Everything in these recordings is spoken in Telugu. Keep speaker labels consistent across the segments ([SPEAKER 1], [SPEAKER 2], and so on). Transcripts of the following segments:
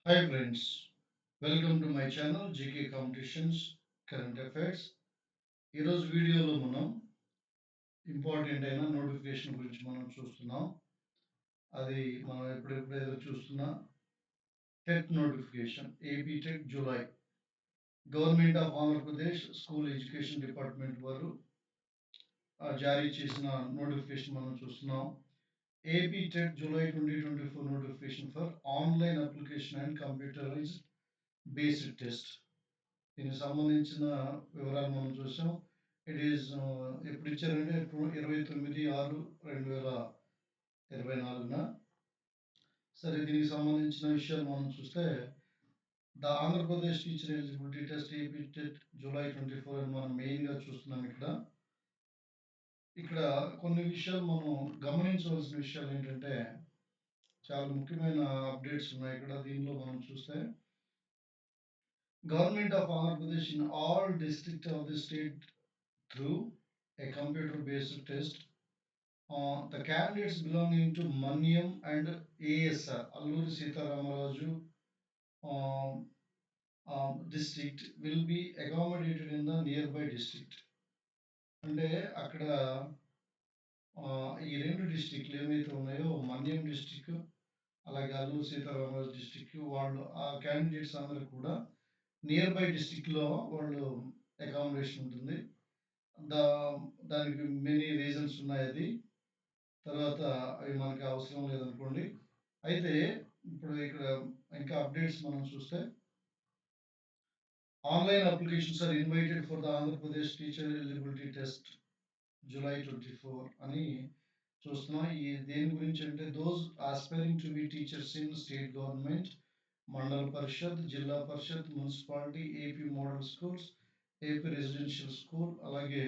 [SPEAKER 1] Hi friends, welcome to my channel GK Competitions Current Affairs. ఈరోజు వీడియోలో మనం ఇంపార్టెంట్ అయిన నోటిఫికేషన్ గురించి మనం చూస్తున్నాం. అది మనం ఎప్పుడెప్పుడు ఎదురు చూస్తున్న TET notification AP TET July. Government of Andhra Pradesh school education department వారు జారీ చేసిన నోటిఫికేషన్ మనం చూస్తున్నాం. AP TET July 2024 notification for online application and computerised based test. దీనికి సంబంధించిన వివరాలు మనం చూసాం. ఇట్ ఈస్ ఎప్పుడు ఇచ్చారంటే 29/6/2024. సరే, దీనికి సంబంధించిన విషయాలు మనం చూస్తే the Andhra Pradesh teacher eligibility test AP TET July 24 అని మనం మెయిన్గా చూస్తున్నాం. ఇక్కడ కొన్ని విషయాలు మనం గమనించవలసిన విషయాలు ఏంటంటే చాలా ముఖ్యమైన అప్డేట్స్ ఉన్నాయి. దీనిలో మనం చూస్తే Government of Andhra Pradesh in all districts of the state through a computer-based test. The candidates belonging to Manyam and ASR, Alluri Sitaramaraju district will be accommodated in the nearby district. అంటే అక్కడ ఈ రెండు డిస్ట్రిక్ట్లు ఏమైతే ఉన్నాయో మన్యం డిస్ట్రిక్ట్ అలాగే అల్లూరు సీతారామరాజు డిస్ట్రిక్ట్ వాళ్ళు ఆ క్యాండిడేట్స్ అందరూ కూడా నియర్ బై డిస్ట్రిక్ట్లో వాళ్ళు అకామిడేషన్ ఉంటుంది. దానికి మెనీ రీజన్స్ ఉన్నాయి. అది తర్వాత అవి మనకి అవసరం లేదనుకోండి. అయితే ఇప్పుడు ఇక్కడ ఇంకా అప్డేట్స్ మనం చూస్తే online applications are invited for the Andhra Pradesh teacher eligibility test July 24 అని చూస్తున్నాం. ఈ దేని గురించి అంటే those aspiring to be teachers in state government, Mandal Parishad, Zilla Parishad, municipality, AP model schools, AP residential school, అలాగే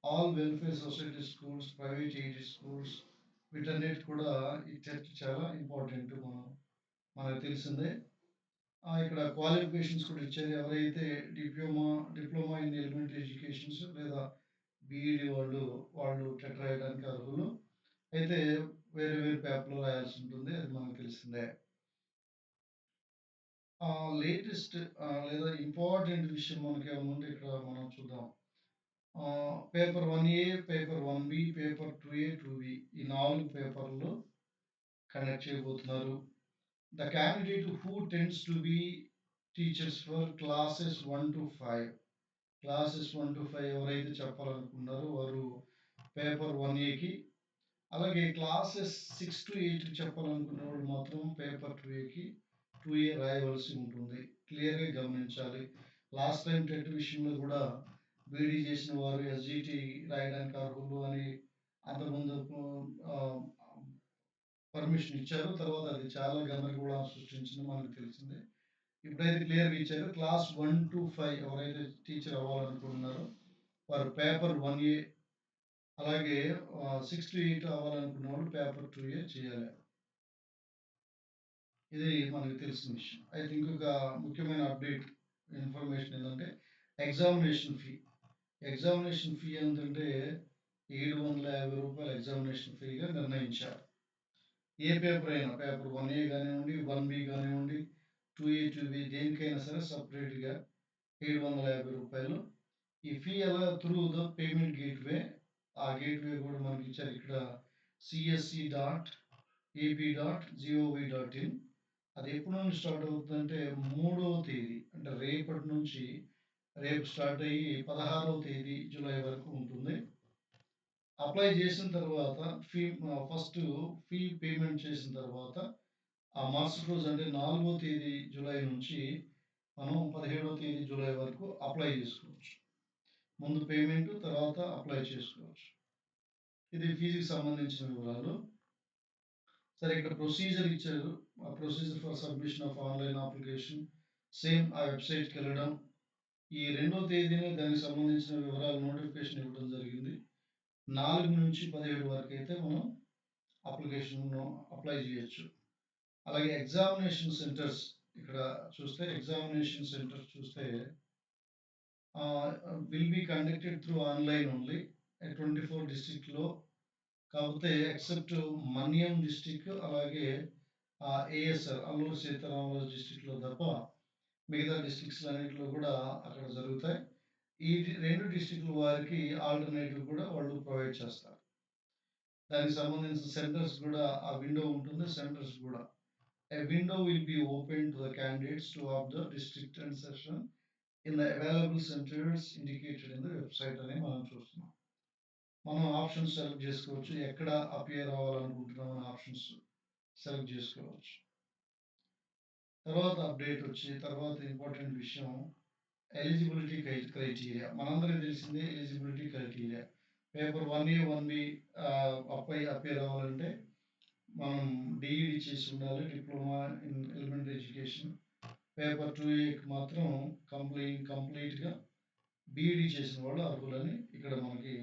[SPEAKER 1] all welfare society schools, private aided schools, వీటన్నిటి కూడా ఈ టెస్ట్ చాలా ఇంపార్టెంట్. మనకు తెలిసిందే. ఇక్కడ క్వాలిఫికేషన్స్ కూడా ఇచ్చారు. ఎవరైతే డిప్లొమా ఇన్ ఎలిమెంటరీ ఎడ్యుకేషన్స్ లేదా బీఈడి వాళ్ళు టెట్ రాయడానికి అర్హులు. అయితే వేరే వేరే పేపర్లో రాయాల్సి ఉంటుంది. అది మనకు తెలిసిందే. లేటెస్ట్ లేదా ఇంపార్టెంట్ విషయం మనకి ఏమంటే ఇక్కడ మనం చూద్దాం. Paper 1A, paper 1B, paper 2A, 2B ఈ 4 పేపర్లు కండక్ట్ చేయబోతున్నారు. The candidate who tends to be teachers for classes 1 to 5, classes 1 to 5 ఎవరైతే చెప్పాలనుకున్నారో వారు పేపర్ 1Aకి, అలాగే క్లాసెస్ 6 to 8 చెప్పాలనుకున్న వాళ్ళు మాత్రం పేపర్ 2Aకి 2A రాయవలసి ఉంటుంది. క్లియర్గా గమనించాలి. లాస్ట్ టైం టెట్ విషయంలో కూడా బీడీ చేసిన వారు ఎస్జిటి రాయడానికి అర్హులు అని అంతకుముందు పర్మిషన్ ఇచ్చారు. తర్వాత అది చాలా గందరగోళం సృష్టించింది, మనకు తెలిసిందే. ఇప్పుడైతే క్లియర్గా ఇచ్చారు. క్లాస్ 1 to 5 ఎవరైతే టీచర్ అవ్వాలనుకుంటున్నారో వారు పేపర్ 1A, అలాగే 6 to 8 అవ్వాలనుకున్న వాళ్ళు పేపర్ 2A చేయాలి. ఇది మనకు తెలిసిన విషయం. అయితే ఇంకొక ముఖ్యమైన అప్డేట్ ఇన్ఫర్మేషన్ ఏంటంటే ఎగ్జామినేషన్ ఫీ. ఎగ్జామినేషన్ ఫీ ఏంటంటే ₹750 ఎగ్జామినేషన్ ఫీగా నిర్ణయించారు. ఏ పేపర్ అయినా పేపర్ 1A కానివ్వండి, 1B కానివ్వండి, 2A, 2B దేనికైనా సరే సపరేట్గా ₹750. ఈ ఫీ ఎలా త్రూ ద పేమెంట్ గేట్వే. ఆ గేట్వే కూడా మనకి ఇచ్చారు ఇక్కడ csc.ap.gov.in. అది ఎప్పటి నుంచి స్టార్ట్ అవుతుందంటే 3వ తేదీ అంటే రేపటి నుంచి రేపు స్టార్ట్ అయ్యి 16వ తేదీ జూలై వరకు ఉంటుంది. అప్లై చేసిన తర్వాత ఫస్ట్ ఫీ పేమెంట్ చేసిన తర్వాత ఆ మరుసటి రోజు అంటే 4వ తేదీ జూలై నుంచి మనం 17వ తేదీ జూలై వరకు అప్లై చేసుకోవచ్చు. ముందు పేమెంట్, తర్వాత అప్లై చేసుకోవచ్చు. ఇది ఫీజుకి సంబంధించిన వివరాలు. సరే, ఇక్కడ ప్రొసీజర్ ఇచ్చారు. ఆ procedure for submission of online application same ఆ వెబ్సైట్కి వెళ్ళడం. ఈ 2వ తేదీనే దానికి సంబంధించిన వివరాలు నోటిఫికేషన్ ఇవ్వడం జరిగింది. 4 నుంచి 17 వరకు అయితే మనం అప్లికేషన్ అప్లై చేయొచ్చు. అలాగే ఎగ్జామినేషన్ సెంటర్స్ ఇక్కడ చూస్తే ఎగ్జామినేషన్ సెంటర్స్ చూస్తే will be conducted through online only 24 డిస్ట్రిక్ట్లో. కాకపోతే ఎక్సెప్ట్ మన్యం డిస్ట్రిక్ట్ అలాగే ఏఎస్ఆర్ అల్లూరు సీతారామరాజు డిస్ట్రిక్ట్‌లో తప్ప మిగతా డిస్ట్రిక్ట్స్‌లన్నిటిలో కూడా అక్కడ జరుగుతాయి. ఈ 2 డిస్ట్రిక్ట్‌ల వారికి ఆల్టర్‌నేటివ్ కూడా వాళ్ళు ప్రొవైడ్ చేస్తారు. దానికి సంబంధించిన సెంటర్స్ కూడా ఆ విండో ఉంటుంది. సెంటర్స్ కూడా. A window will be opened to the candidates to opt the district and session in the available centers indicated in the website అని మనం చూస్తున్నాం. మనం ఆప్షన్స్ సెలెక్ట్ చేసుకోవచ్చు. ఎక్కడ అపియర్ అవ్వాలనుకుంటున్నాం అనే ఆప్షన్స్ సెలెక్ట్ చేసుకోవచ్చు. తర్వాత అప్డేట్ వచ్చి తర్వాత ఇంపార్టెంట్ విషయం ఎలిజిబిలిటీ క్రైటీరియా. మనందరికీ తెలిసిందే eligibility criteria. Paper 1A, 1B appear అవ్వాలంటే మనం డీఈడీ చేసి ఉండాలి. Diploma in elementary education. Paper 2Aకి మాత్రం కంప్లీట్‌గా బీఈడీ చేసిన వాళ్ళు అర్హులని ఇక్కడ మనకి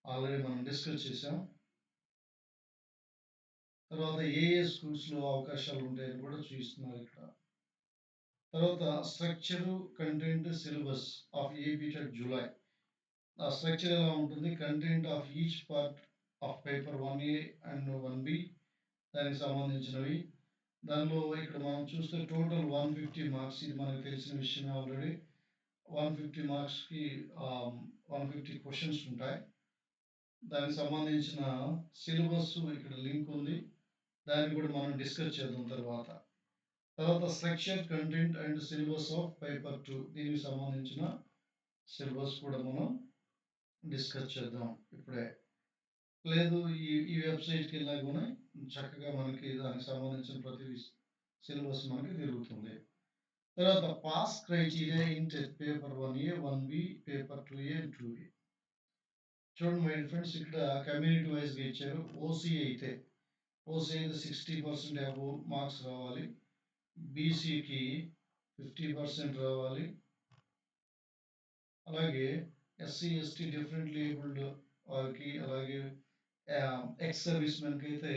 [SPEAKER 1] ఆల్రెడీ మనం డిస్కస్ చేసాం. తర్వాత ఏ స్కూల్స్‌లో అవకాశాలు ఉంటాయని కూడా చూపిస్తున్నారు ఇక్కడ. తర్వాత structure, content, syllabus of AP TET July. ఆ స్ట్రక్చర్ ఎలా ఉంటుంది? Content of each part of paper 1A and 1B దానికి సంబంధించినవి. దానిలో ఇక్కడ మనం చూస్తే టోటల్ 150 మార్క్స్. ఇది మనకు తెలిసిన విషయమే ఆల్రెడీ. 150 మార్క్స్‌కి 150 క్వెషన్స్ ఉంటాయి. దానికి సంబంధించిన సిలబస్ ఇక్కడ లింక్ ఉంది. దాన్ని కూడా మనం డిస్కస్ చేద్దాం తర్వాత. తర్వాత structure, content and syllabus of paper 2 దీనికి సంబంధించిన సిలబస్ కూడా మనం డిస్కస్ చేద్దాం ఇప్పుడే. లేదు ఈ వెబ్‌సైట్‌కి వెళ్ళగానే చక్కగా మనకి దానికి సంబంధించిన ప్రతి సిలబస్ మనకి తిరుగుతుంది. తర్వాత pass criteria in TET paper 1A, 1B, paper 2A and 2B. చూడండి మై ఫ్రెండ్స్ ఇక్కడ కమ్యూనిటీ వైస్‌గా ఇచ్చారు. ఓసీ అయితే 60% అబోవ్ మార్క్స్ రావాలి. బీసీకి 50% రావాలి. అలాగే ఎస్సీ, ఎస్టీ డిఫరెంట్లీ ఏబుల్డ్ వారికి అలాగే ఎక్స్ సర్వీస్ మెన్‌కి అయితే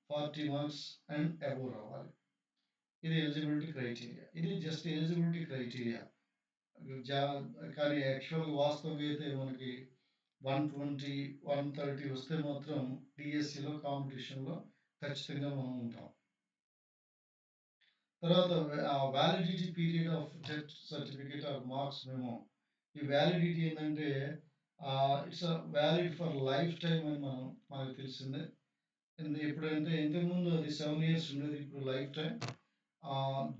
[SPEAKER 1] 40 మార్క్స్ అండ్ అబోవ్ రావాలి. ఇది ఎలిజిబిలిటీ క్రైటీరియా. ఇది జస్ట్ ఎలిజిబిలిటీ క్రైటీరియా. జా కానీ యాక్చువల్‌గా వాస్తవంగా అయితే మనకి 120, 130 వస్తే మాత్రం డిఎస్సిలో కాంపిటీషన్‌లో ఖచ్చితంగా మనం ఉంటాం. తర్వాత validity period of TET certificate or marks memo. ఈ వ్యాలిడిటీ ఏంటంటే it's valid for life time అని మనకు తెలిసిందే. ఎప్పుడంటే ఇంతకుముందు అది 7 ఇయర్స్ ఉండేది. ఇప్పుడు లైఫ్ టైం.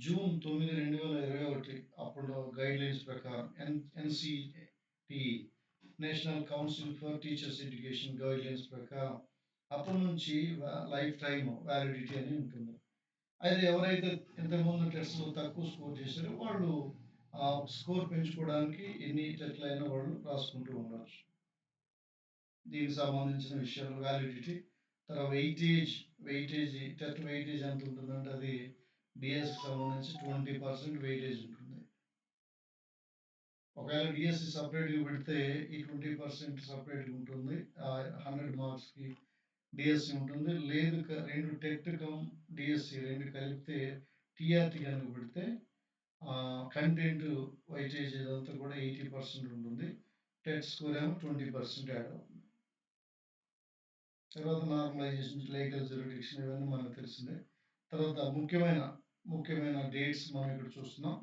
[SPEAKER 1] జూన్ 9, 2021 అప్పుడు గైడ్‌లైన్స్ ప్రకారం NCT national council for teachers education guidelines ప్రకారం అప్పటి నుంచి లైఫ్ టైమ్ వ్యాలిడిటీ అని ఉంటుంది. అయితే ఎవరైతే ఇంతకుముందు టెస్ట్‌లో తక్కువ స్కోర్ చేశారో వాళ్ళు స్కోర్ పెంచుకోవడానికి ఎన్ని టెట్‌లైనా వాళ్ళు రాసుకుంటూ ఉండొచ్చు. దీనికి సంబంధించిన విషయాలు వ్యాలిడిటీ. తర్వాత వెయిటేజ్ టెట్ వెయిటేజ్ ఎంత ఉంటుందంటే అది డిఎస్‌కి సంబంధించి 20% వెయిటేజ్ ఉంటుంది. ఒకవేళ డిఎస్సి సెపరేట్‌గా పెడితే ఈ 20% సెపరేట్‌గా ఉంటుంది. 100 మార్క్స్‌కి డిఎస్సి ఉంటుంది. లేదు 2 టెట్ కమ్ డిఎస్సి 2 కలిపితే టీఆర్‌టీ కనుక పెడితే కంటెంట్ వెయిటేజ్ ఇదంతా కూడా 80% ఉంటుంది. టెట్ స్కోర్ ఏమో 20% యాడ్ అవుతుంది. తర్వాత నార్మలైజేషన్, లీగల్ జ్యూరిడిక్షన్ ఇవన్నీ మనకు తెలిసిందే. తర్వాత ముఖ్యమైన డేట్స్ మనం ఇక్కడ చూస్తున్నాం.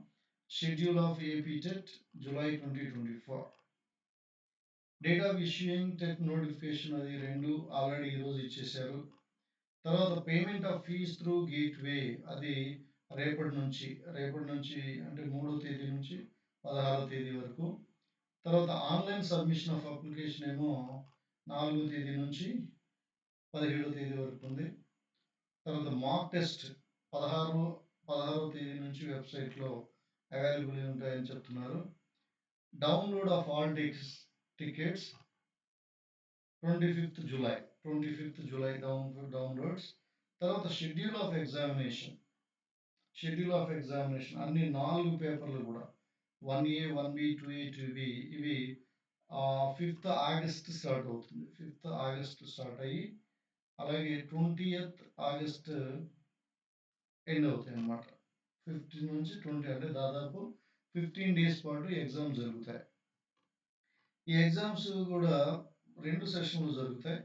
[SPEAKER 1] Schedule of AP TET July 2024. Date of issuing TET notification అది 2 ఆల్రెడీ ఈరోజు ఇచ్చేశారు. తర్వాత payment of fee through gateway అది రేపటి నుంచి అంటే 3వ తేదీ నుంచి 16వ తేదీ వరకు. తర్వాత ఆన్‌లైన్ సబ్మిషన్ ఆఫ్ అప్లికేషన్ ఏమో 4వ తేదీ నుంచి 17వ తేదీ వరకు ఉంది. తర్వాత మాక్ టెస్ట్ 16వ తేదీ నుంచి వెబ్‌సైట్‌లో అవైలబుల్ ఉంటాయని చెప్తున్నారు. డౌన్‌లోడ్ ఆఫ్ ఆల్ టికెట్స్ 25థ్ జూలై డౌన్‌లోడ్స్. తర్వాత షెడ్యూల్ ఆఫ్ ఎగ్జామినేషన్ అన్ని 4 పేపర్లు కూడా 1A, 1B, 2A, 2B ఇవి 5th ఆగస్ట్ స్టార్ట్ అవుతుంది. 5th ఆగస్ట్ స్టార్ట్ అయ్యి అలాగే 20th ఆగస్ట్ ఎండ్ అవుతాయన్నమాట. 15 నుంచి 20 అంటే దాదాపు 15 డేస్ పాటు ఎగ్జామ్స్ జరుగుతాయి. ఈ ఎగ్జామ్స్ కూడా 2 సెషన్‌లు జరుగుతాయి.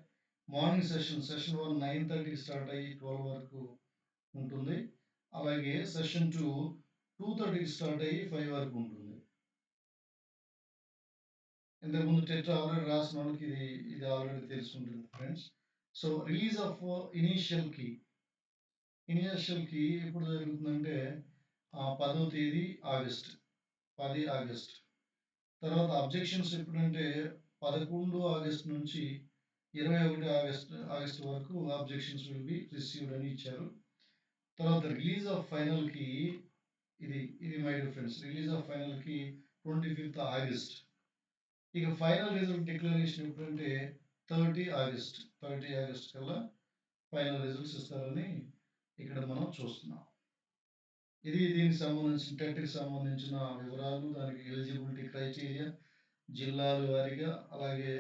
[SPEAKER 1] మార్నింగ్ సెషన్ 1 9:30కి స్టార్ట్ అయ్యి 12 వరకు ఉంటుంది. అలాగే సెషన్ 2 2:30కి స్టార్ట్ అయ్యి 5 వరకు ఉంటుంది. ఇంతకుముందు టెట్ ఆల్రెడీ రాసినోళ్ళకి ఇది ఆల్రెడీ తెలిసుంటుంది friends. So, release of initial key. Initial key ఎప్పుడు జరుగుతుందంటే 10వ తేదీ ఆగస్ట్. 10 ఆగస్ట్. తర్వాత అబ్జెక్షన్స్ ఎప్పుడంటే 11 ఆగస్ట్ నుంచి 21 ఆగస్ట్ వరకు అబ్జెక్షన్స్ విల్ బి రిసీవ్డ్ అని ఇచ్చారు. తర్వాత రిలీజ్ ఆఫ్ ఫైనల్‌కి ఇది my dear friends, release of ఫైనల్‌కి 25థ్ ఆగస్ట్. ఇక ఫైనల్ రిజల్ట్ డిక్లరేషన్ ఎప్పుడంటే 30 ఆగస్ట్. 30 ఆగస్ట్ కల్లా ఫైనల్ రిజల్ట్స్ ఇస్తారని ఇక్కడ మనం చూస్తున్నాం. దీనికి సంబంధించిన టెట్‌కి సంబంధించిన వివరాలు, దానికి ఎలిజిబిలిటీ క్రైటీరియా, జిల్లాల వారీగా, అలాగే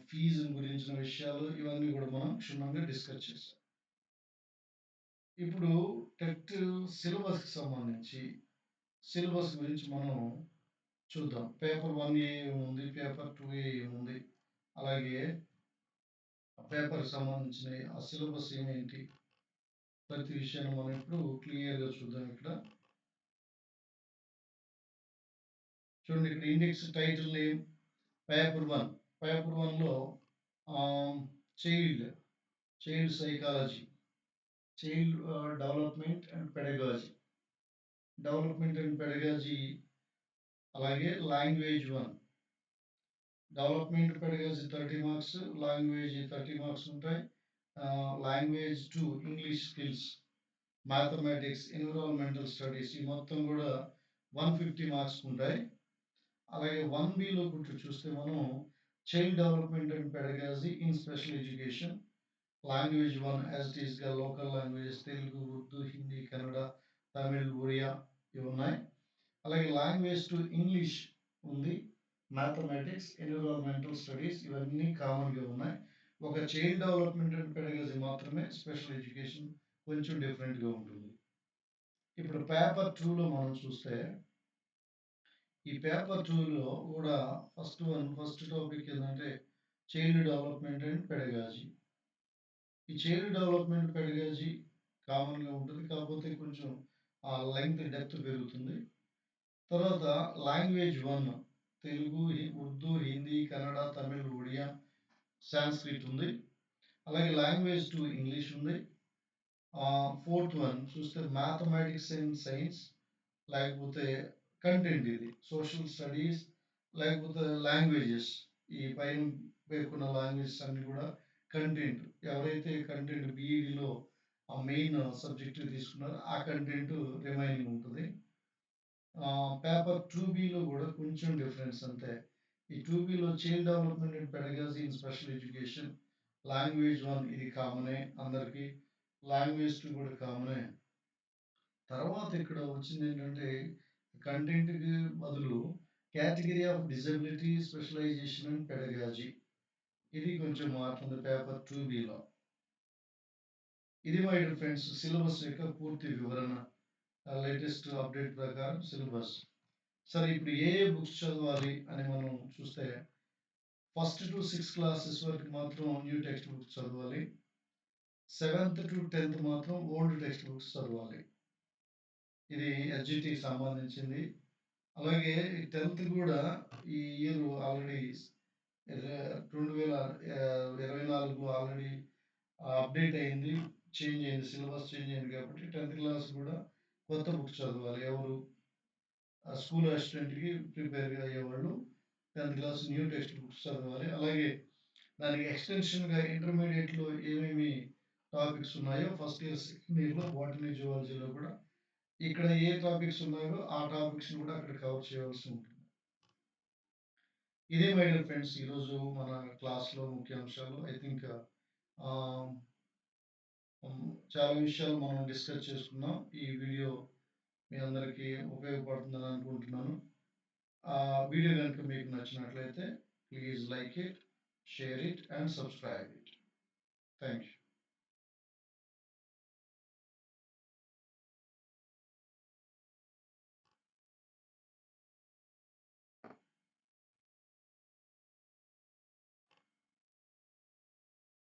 [SPEAKER 1] ఫీజు గురించిన విషయాలు ఇవన్నీ కూడా మనం క్షుణ్ణంగా డిస్కస్ చేసాం. ఇప్పుడు టెట్ సిలబస్‌కి సంబంధించి సిలబస్ గురించి మనం చూద్దాం. పేపర్ 1A ఏముంది, పేపర్ 2A ఏముంది, అలాగే పేపర్‌కి సంబంధించిన ఆ సిలబస్ ఏమేంటి, ప్రతి విషయాన్ని మనం ఇప్పుడు క్లియర్‌గా చూద్దాం ఇక్కడ. చూడండి, ఇక్కడ index title name paper 1. Paper 1లో child psychology, child development and pedagogy, అలాగే language 1. Development pedagogy 30 marks, language 30 marks ఉంటాయి. Language 2 English skills, mathematics, environmental studies ఈ మొత్తం కూడా 150 మార్క్స్ ఉంటాయి. అలాగే 1Bలో కొంచెం చూస్తే మనం child development and pedagogy in special education, language 1 as it ఈస్‌గా లోకల్ లాంగ్వేజెస్ తెలుగు, ఉర్దూ, హిందీ, కన్నడ, తమిళ్, ఒరియా ఇవి ఉన్నాయి. అలాగే లాంగ్వేజ్ 2 ఇంగ్లీష్ ఉంది. మ్యాథమెటిక్స్, ఎన్విరాన్మెంటల్ స్టడీస్ ఇవన్నీ కామన్‌గా ఉన్నాయి. ఒక చైల్డ్ డెవలప్మెంట్ అండ్ పెడగాజీ మాత్రమే స్పెషల్ ఎడ్యుకేషన్ కొంచెం డిఫరెంట్‌గా ఉంటుంది. ఇప్పుడు పేపర్ 2లో మనం చూస్తే ఈ పేపర్ 2లో కూడా ఫస్ట్ టాపిక్ ఏంటంటే చైల్డ్ డెవలప్మెంట్ అండ్ పెడగాజీ. ఈ చైల్డ్ డెవలప్మెంట్ పెడగాజీ కామన్‌గా ఉంటుంది. కాకపోతే కొంచెం లెంగ్త్ డెప్త్ పెరుగుతుంది. తర్వాత లాంగ్వేజ్ 1 తెలుగు, ఉర్దూ, హిందీ, కన్నడ, తమిళ్, ఒడియా, సాంస్క్రిట్ ఉంది. అలాగే లాంగ్వేజ్ 2 ఇంగ్లీష్ ఉంది. ఫోర్త్ వన్ చూస్తే మ్యాథమెటిక్స్ అండ్ సైన్స్, లేకపోతే కంటెంట్ ఇది సోషల్ స్టడీస్, లేకపోతే లాంగ్వేజెస్. ఈ పైన పేర్కొన్న లాంగ్వేజెస్ అన్ని కూడా కంటెంట్, ఎవరైతే కంటెంట్ బీఈడీలో ఆ మెయిన్ సబ్జెక్ట్ తీసుకున్నారో ఆ కంటెంట్ రిమైనింగ్ ఉంటుంది. పేపర్ 2Bలో కూడా కొంచెం డిఫరెన్స్ అంతే. ఈ 2Bలో child development and pedagogy in special education, language 1 ఇది కామనే అందరికీ, లాంగ్వేజ్ 2 కూడా కామనే. తర్వాత ఇక్కడ వచ్చింది ఏంటంటే కంటెంట్‌కి బదులు category of disability, specialisation and pedagogy ఇది కొంచెం మారుతుంది పేపర్ 2Bలో. ఇది మై డియర్ ఫ్రెండ్స్ సిలబస్ యొక్క పూర్తి వివరణ. లేటెస్ట్ అప్డేట్ ప్రకారం సిలబస్. సరే, ఇప్పుడు ఏ బుక్స్ చదవాలి అని మనం చూస్తే ఫస్ట్ టు 6 క్లాసెస్ వరకు మాత్రం న్యూ టెక్స్ట్ బుక్స్ చదవాలి. 7th టు 10th మాత్రం ఓల్డ్ టెక్స్ట్ బుక్స్ చదవాలి. ఇది ఎస్జిటికి సంబంధించింది. అలాగే 10th కూడా ఈ ఇయర్ ఆల్రెడీ 2024లో ఆల్రెడీ అప్డేట్ అయింది, చేంజ్ అయింది, సిలబస్ చేంజ్ అయింది కాబట్టి 10th క్లాస్ కూడా కొత్త బుక్స్ చదవాలి. ఎవరు స్కూల్ అసిస్టెంట్‌కి ప్రిపేర్ అయ్యేవాళ్ళు 10th class new text books చదవాలి. అలాగే దానికి ఎక్స్టెన్షన్‌గా ఇంటర్మీడియేట్‌లో ఏమేమి టాపిక్స్ ఉన్నాయో ఫస్ట్ ఇయర్, సెకండ్ ఇయర్‌లో బాటనీ, జువాలజీలో కూడా ఇక్కడ ఏ టాపిక్స్ ఉన్నాయో ఆ టాపిక్స్‌ని కూడా అక్కడ కవర్ చేయవలసి ఉంటుంది. ఇదే మై డియర్ ఫ్రెండ్స్ ఈరోజు మన క్లాస్‌లో ముఖ్యాంశాలు. ఐ థింక్ ఆహ్, చాలా విషయాలు మనం డిస్కస్ చేసుకున్నాం. ఈ వీడియో మీ అందరికీ ఉపయోగపడుతుందని అనుకుంటున్నాను. వీడియో గనుక మీకు నచ్చినట్లయితే please like it, share it and subscribe it. Thank you.